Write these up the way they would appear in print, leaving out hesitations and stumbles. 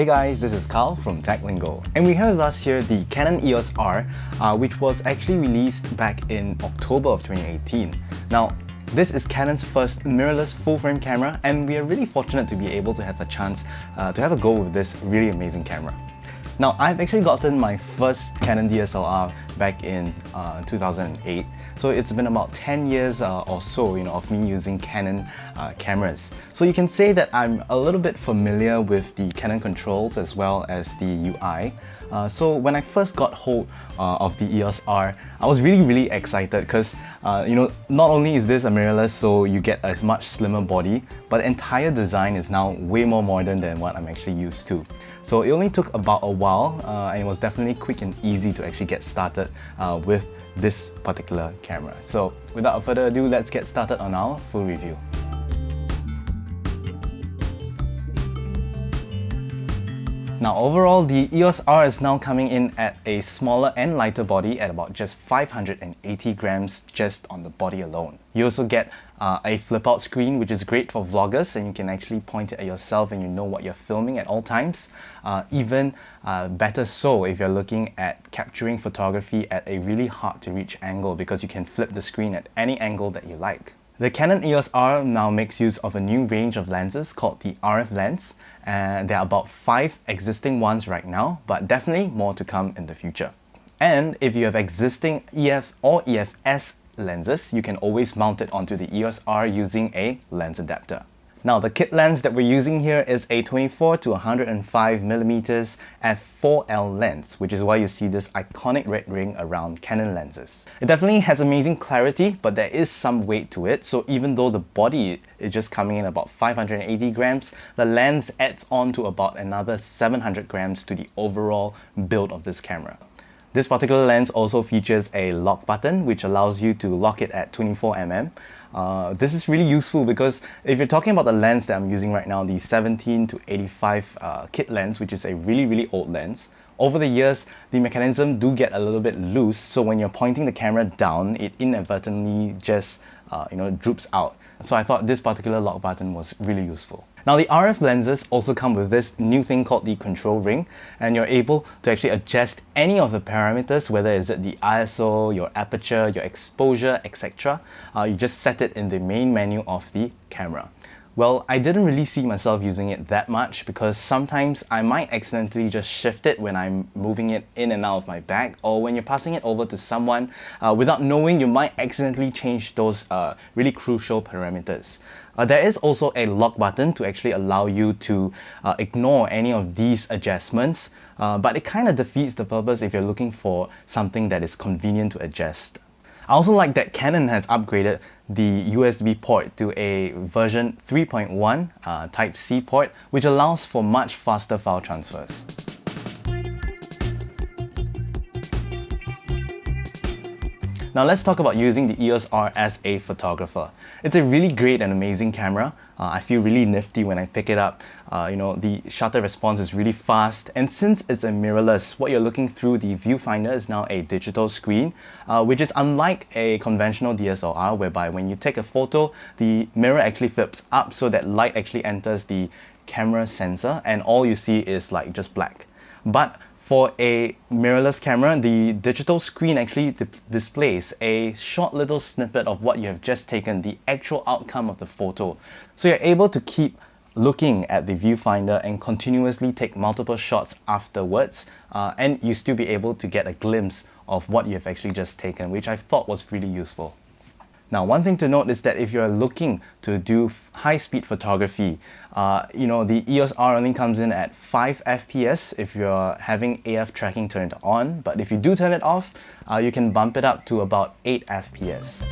Hey guys, this is Carl from Lingo, and we have with us here the Canon EOS R, which was actually released back in October of 2018. Now, this is Canon's first mirrorless full-frame camera, and we are really fortunate to be able to have a chance to have a go with this really amazing camera. Now, I've actually gotten my first Canon DSLR back in 2008, so it's been about 10 years or so, of me using Canon cameras. So you can say that I'm a little bit familiar with the Canon controls as well as the UI. So when I first got hold of the EOS R, I was really excited because not only is this a mirrorless, so you get a much slimmer body, but the entire design is now way more modern than what I'm actually used to. So it only took about a while, and it was definitely quick and easy to actually get started with this particular camera. So without further ado, let's get started on our full review. Now overall, the EOS R is now coming in at a smaller and lighter body at about just 580 grams just on the body alone. You also get a flip-out screen, which is great for vloggers, and you can actually point it at yourself and you know what you're filming at all times. Even better so if you're looking at capturing photography at a really hard to reach angle, because you can flip the screen at any angle that you like. The Canon EOS R now makes use of a new range of lenses called the RF lens, and there are about 5 existing ones right now, but definitely more to come in the future. And if you have existing EF or EFS lenses, you can always mount it onto the EOS R using a lens adapter. Now, the kit lens that we're using here is a 24 to 105mm f4L lens, which is why you see this iconic red ring around Canon lenses. It definitely has amazing clarity, but there is some weight to it, so even though the body is just coming in about 580 grams, the lens adds on to about another 700 grams to the overall build of this camera. This particular lens also features a lock button, which allows you to lock it at 24mm. This is really useful because if you're talking about the lens that I'm using right now, the 17 to 85 kit lens, which is a really old lens, over the years, the mechanism do get a little bit loose, so when you're pointing the camera down, it inadvertently just droops out. So I thought this particular lock button was really useful. Now, the RF lenses also come with this new thing called the control ring, and you're able to actually adjust any of the parameters, whether it's the ISO, your aperture, your exposure, etc. You just set it in the main menu of the camera. Well, I didn't really see myself using it that much because sometimes I might accidentally just shift it when I'm moving it in and out of my bag, or when you're passing it over to someone without knowing, you might accidentally change those really crucial parameters. There is also a lock button to actually allow you to ignore any of these adjustments, but it kind of defeats the purpose if you're looking for something that is convenient to adjust. I also like that Canon has upgraded the USB port to a version 3.1 Type-C port, which allows for much faster file transfers. Now let's talk about using the EOS R as a photographer. It's a really great and amazing camera. I feel really nifty when I pick it up. The shutter response is really fast, and since it's a mirrorless, what you're looking through the viewfinder is now a digital screen, which is unlike a conventional DSLR, whereby when you take a photo, the mirror actually flips up so that light actually enters the camera sensor and all you see is like just black. But for a mirrorless camera, the digital screen actually displays a short little snippet of what you have just taken, the actual outcome of the photo. So you're able to keep looking at the viewfinder and continuously take multiple shots afterwards, and you still be able to get a glimpse of what you have actually just taken, which I thought was really useful. Now, one thing to note is that if you're looking to do high-speed photography, the EOS R only comes in at 5 FPS if you're having AF tracking turned on, but if you do turn it off, you can bump it up to about 8 FPS.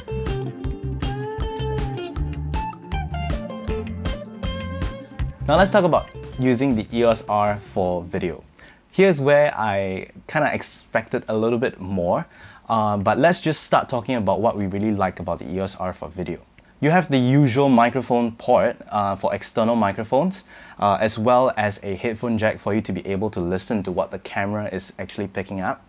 Now let's talk about using the EOS R for video. Here's where I kind of expected a little bit more. But let's just start talking about what we really like about the EOS R for video. You have the usual microphone port for external microphones, as well as a headphone jack for you to be able to listen to what the camera is actually picking up.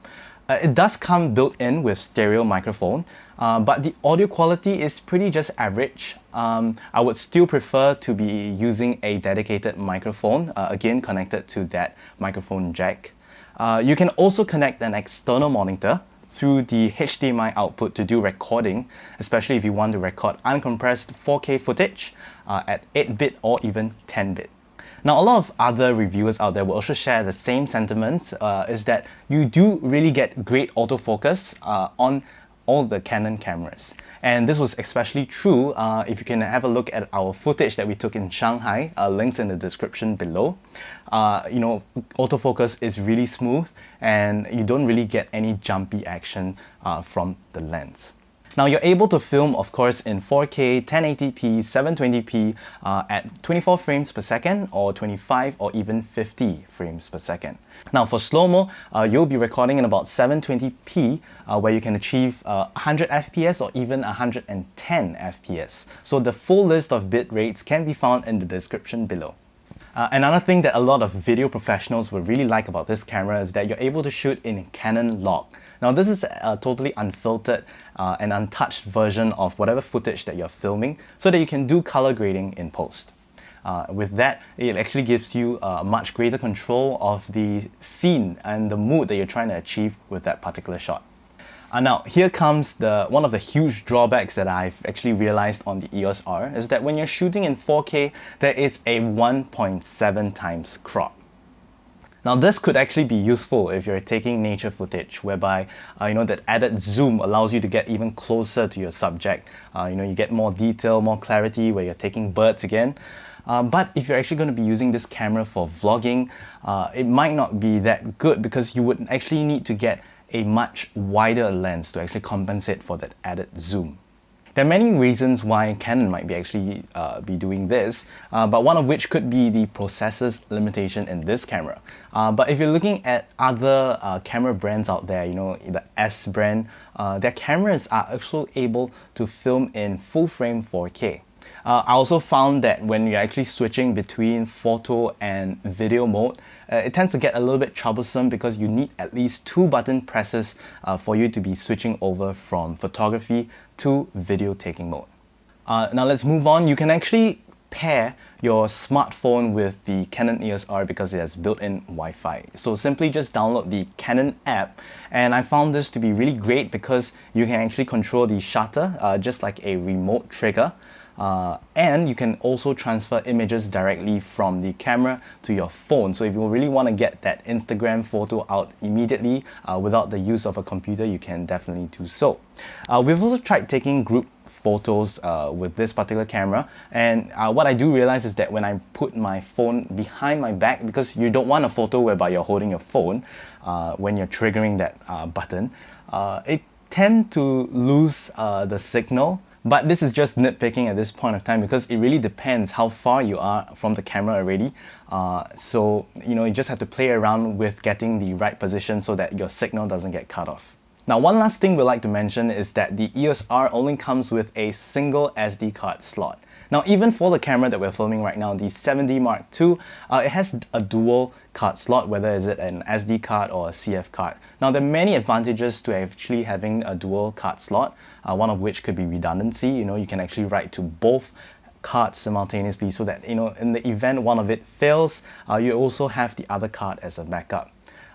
It does come built in with stereo microphone, but the audio quality is pretty just average. I would still prefer to be using a dedicated microphone, again connected to that microphone jack. You can also connect an external monitor through the HDMI output to do recording, especially if you want to record uncompressed 4K footage at 8-bit or even 10-bit. Now, a lot of other reviewers out there will also share the same sentiments, is that you do really get great autofocus on all the Canon cameras. And this was especially true if you can have a look at our footage that we took in Shanghai, links in the description below. You know, autofocus is really smooth and you don't really get any jumpy action from the lens. Now you're able to film, of course, in 4K, 1080p, 720p at 24 frames per second or 25 or even 50 frames per second. Now for slow-mo, you'll be recording in about 720p where you can achieve 100 FPS or even 110 FPS. So the full list of bit rates can be found in the description below. Another thing that a lot of video professionals will really like about this camera is that you're able to shoot in Canon log. Now this is a totally unfiltered and untouched version of whatever footage that you're filming so that you can do color grading in post. With that, it actually gives you much greater control of the scene and the mood that you're trying to achieve with that particular shot. Now, here comes one of the huge drawbacks that I've actually realized on the EOS R is that when you're shooting in 4K, there is a 1.7 times crop. Now this could actually be useful if you're taking nature footage, whereby you know, that added zoom allows you to get even closer to your subject. You know, you get more detail, more clarity where you're taking birds again. But if you're actually going to be using this camera for vlogging, it might not be that good because you would actually need to get a much wider lens to actually compensate for that added zoom. There are many reasons why Canon might be actually be doing this, but one of which could be the processor's limitation in this camera. But if you're looking at other camera brands out there, you know, the S brand, their cameras are also able to film in full frame 4K. I also found that when you're actually switching between photo and video mode, it tends to get a little bit troublesome because you need at least 2 button presses for you to be switching over from photography to video taking mode. Now let's move on. You can actually pair your smartphone with the Canon EOS R because it has built-in Wi-Fi. So simply just download the Canon app, and I found this to be really great because you can actually control the shutter just like a remote trigger. And you can also transfer images directly from the camera to your phone. So if you really want to get that Instagram photo out immediately without the use of a computer, you can definitely do so. We've also tried taking group photos with this particular camera, and what I do realize is that when I put my phone behind my back, because you don't want a photo whereby you're holding your phone when you're triggering that button, it tends to lose the signal. But this is just nitpicking at this point of time because it really depends how far you are from the camera already. So, you know, you just have to play around with getting the right position so that your signal doesn't get cut off. Now, one last thing we'd like to mention is that the EOS R only comes with a single SD card slot. Now, even for the camera that we're filming right now, the 7D Mark II, it has a dual card slot, whether is it an SD card or a CF card. Now, there are many advantages to actually having a dual card slot, one of which could be redundancy. You know, you can actually write to both cards simultaneously so that, you know, in the event one of it fails, you also have the other card as a backup.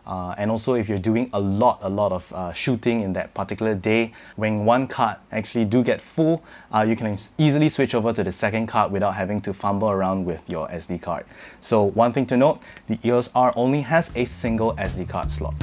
And also if you're doing a lot of shooting in that particular day, when one card actually do get full, you can easily switch over to the second card without having to fumble around with your SD card. So one thing to note, the EOS R only has a single SD card slot.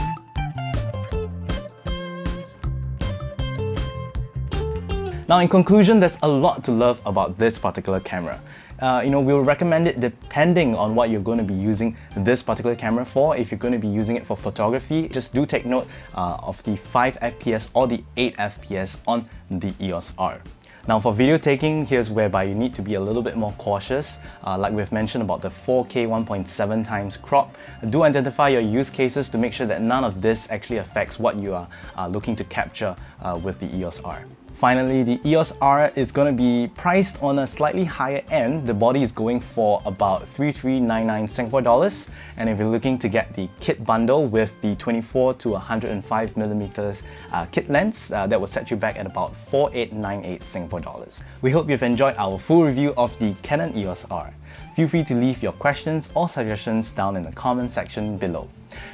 Now in conclusion, there's a lot to love about this particular camera. You know, we'll recommend it depending on what you're going to be using this particular camera for. If you're going to be using it for photography, just do take note of the 5 FPS or the 8 FPS on the EOS R. Now for video taking, here's whereby you need to be a little bit more cautious. Like we've mentioned about the 4K 1.7 times crop. Do identify your use cases to make sure that none of this actually affects what you are looking to capture with the EOS R. Finally, the EOS R is going to be priced on a slightly higher end. The body is going for about 3,399 Singapore dollars, and if you're looking to get the kit bundle with the 24 to 105 millimeters kit lens, that will set you back at about 4,898 Singapore dollars. We hope you've enjoyed our full review of the Canon EOS R. Feel free to leave your questions or suggestions down in the comment section below.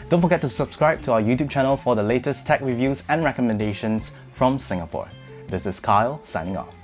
Don't forget to subscribe to our YouTube channel for the latest tech reviews and recommendations from Singapore. This is Kyle signing off.